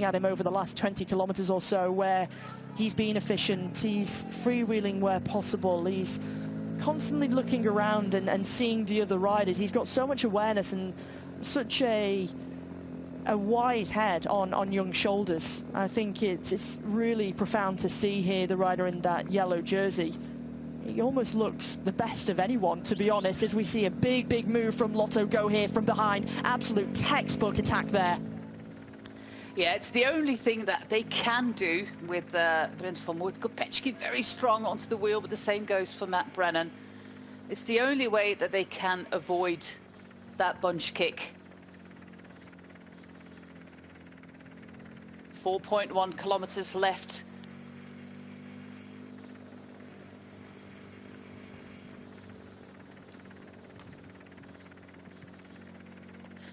at him over the last 20 kilometers or so, where he's being efficient, he's freewheeling where possible, he's constantly looking around and seeing the other riders. He's got so much awareness and such a wise head on young shoulders. I think it's really profound to see here the rider in that yellow jersey. He almost looks the best of anyone, to be honest, as we see a big move from Lotto go here from behind. Absolute textbook attack there. Yeah, it's the only thing that they can do with Denain-Porte. Kopecky very strong onto the wheel, but the same goes for Matt Brennan. It's the only way that they can avoid that bunch kick. 4.1 kilometers left.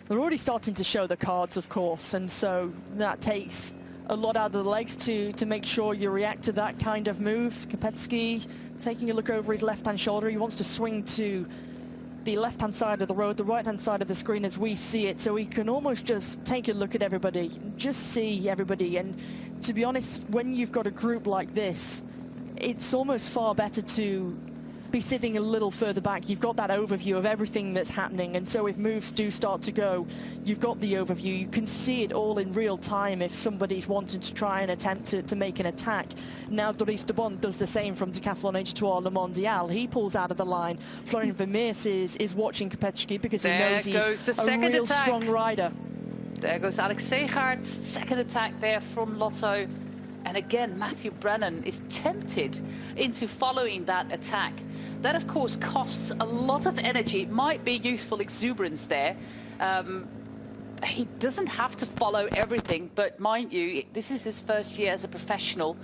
They're already starting to show the cards, of course, and so that takes a lot out of the legs to make sure you react to that kind of move. Kopecky taking a look over his left-hand shoulder. He wants to swing to the left-hand side of the road, the right-hand side of the screen as we see it, so he can almost just take a look at everybody, just see everybody. And to be honest, when you've got a group like this, it's almost far better to be sitting a little further back. You've got that overview of everything that's happening, and so if moves do start to go, you've got the overview. You can see it all in real time if somebody's wanting to try and attempt to make an attack. Now Denain-Porte does the same from Decathlon H2R Le Mondial. He pulls out of the line. Florian Vermeers is watching Kopecky because he knows he's a real strong rider. There goes Alex Segaard's second attack there from Lotto. And again, Matthew Brennan is tempted into following that attack. That, of course, costs a lot of energy. It might be youthful exuberance there. He doesn't have to follow everything, but mind you, this is his first year as a professional.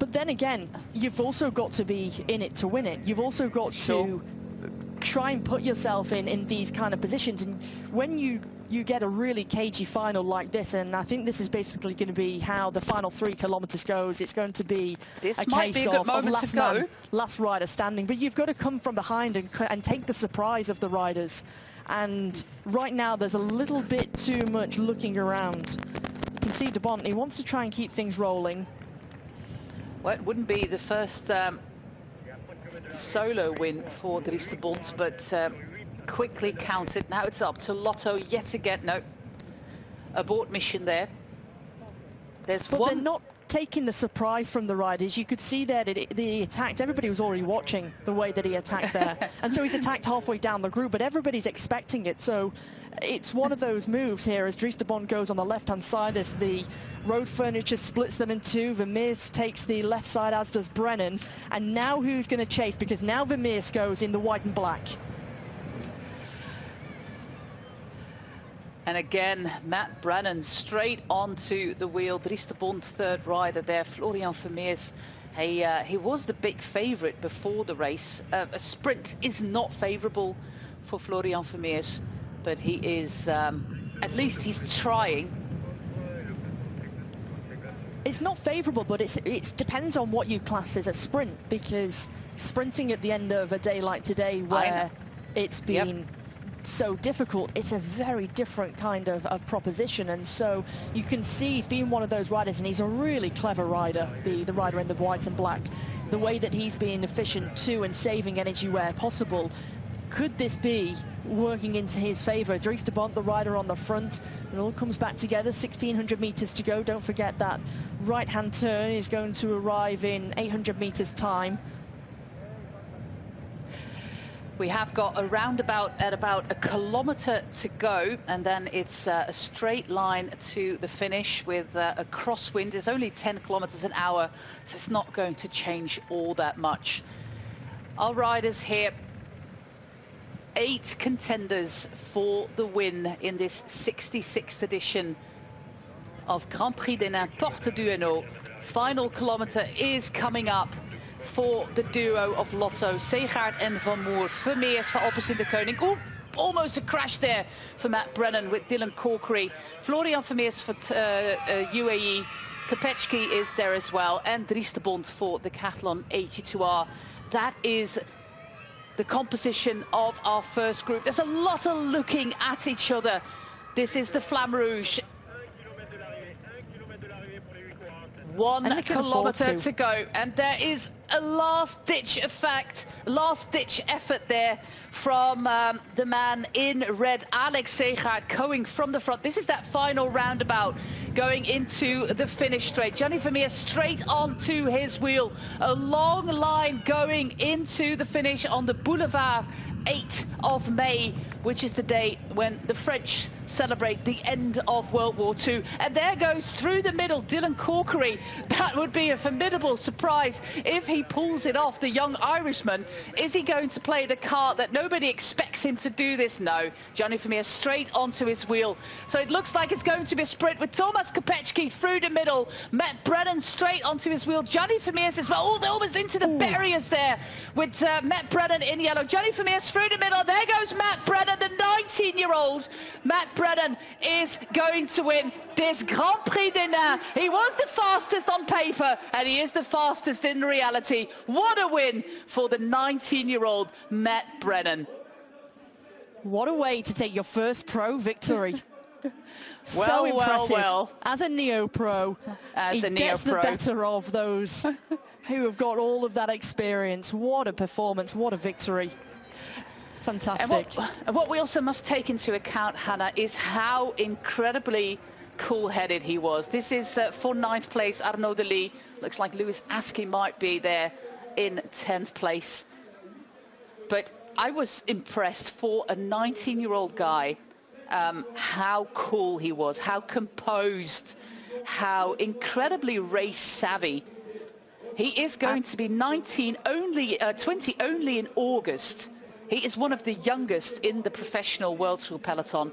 But then again, you've also got to be in it to win it. You've also got to try and put yourself in these kind of positions. And when you get a really cagey final like this, and I think this is basically going to be how the final 3 kilometers goes. It's going to be a case of last man, last rider standing. But you've got to come from behind and take the surprise of the riders. And right now, there's a little bit too much looking around. You can see Denain-Porte, he wants to try and keep things rolling. Well, it wouldn't be the first solo win for Denain-Porte, but quickly counted. Now it's up to Lotto yet again. No, abort mission there. There's but one. They're not taking the surprise from the riders. You could see there that he attacked. Everybody was already watching the way that he attacked there. And so he's attacked halfway down the group, but everybody's expecting it. So it's one of those moves here as Denain-Porte goes on the left-hand side as the road furniture splits them in two. Vermeers takes the left side, as does Brennan. And now who's going to chase? Because now Vermeers goes in the white and black. And again, Matt Brennan straight onto the wheel. Denain-Porte third rider there. Florian Vermeers, he was the big favorite before the race. A sprint is not favorable for Florian Vermeers, but he is, at least he's trying. It's not favorable, but it depends on what you class as a sprint, because sprinting at the end of a day like today where it's been so difficult, it's a very different kind of proposition. And so you can see he's been one of those riders, and he's a really clever rider, the rider in the white and black. The way that he's being efficient too and saving energy where possible. Could this be working into his favor? Denain-Porte, the rider on the front. It all comes back together. 1,600 meters to go. Don't forget that right-hand turn is going to arrive in 800 meters time. We have got a roundabout at about a kilometer to go, and then it's a straight line to the finish with a crosswind. It's only 10 kilometers an hour, so it's not going to change all that much. Our riders here, 8 contenders for the win in this 66th edition of Grand Prix Denain-Porte Du Hainaut. Final kilometer is coming up for the duo of Lotto, Segaard and Van Moer. Vermeers for opposite de Koning. Ooh, almost a crash there for Matt Brennan with Dylan Corkery. Florian Vermeers for UAE. Kopecky is there as well. And Denain-Porte for the Decathlon H2R. That is the composition of our first group. There's a lot of looking at each other. This is the Flamme Rouge. 1 And they can afford kilometer to go, and there is a last-ditch effort there from the man in red, Alex Segaard, going from the front. This is that final roundabout going into the finish straight. Gianni Vermeer straight onto his wheel. A long line going into the finish on the Boulevard 8th of May, which is the day when the French celebrate the end of World War II. And there goes through the middle Dylan Corkery. That would be a formidable surprise if he pulls it off, the young Irishman. Is he going to play the card that nobody expects him to do this? No. Gianni Vermeer straight onto his wheel. So it looks like it's going to be a sprint with Thomas Kopecky through the middle. Matt Brennan straight onto his wheel. Gianni Vermeer says, well, oh, they're almost into the barriers there with Matt Brennan in yellow. Gianni Vermeer through the middle. There goes Matt Brennan, the 19-year-old. Matt Brennan is going to win this Grand Prix Denain. He was the fastest on paper, and he is the fastest in reality. What a win for the 19-year-old Matt Brennan. What a way to take your first pro victory. So impressive. As a neo-pro, he gets the better of those who have got all of that experience. What a performance, what a victory. Fantastic. And what we also must take into account, Hannah, is how incredibly cool-headed he was. This is for 9th place, Arnaud Delis. Looks like Louis Askey might be there in 10th place. But I was impressed for a 19-year-old guy, how cool he was, how composed, how incredibly race-savvy. He is going to be 20 only in August. He is one of the youngest in the professional World Tour peloton.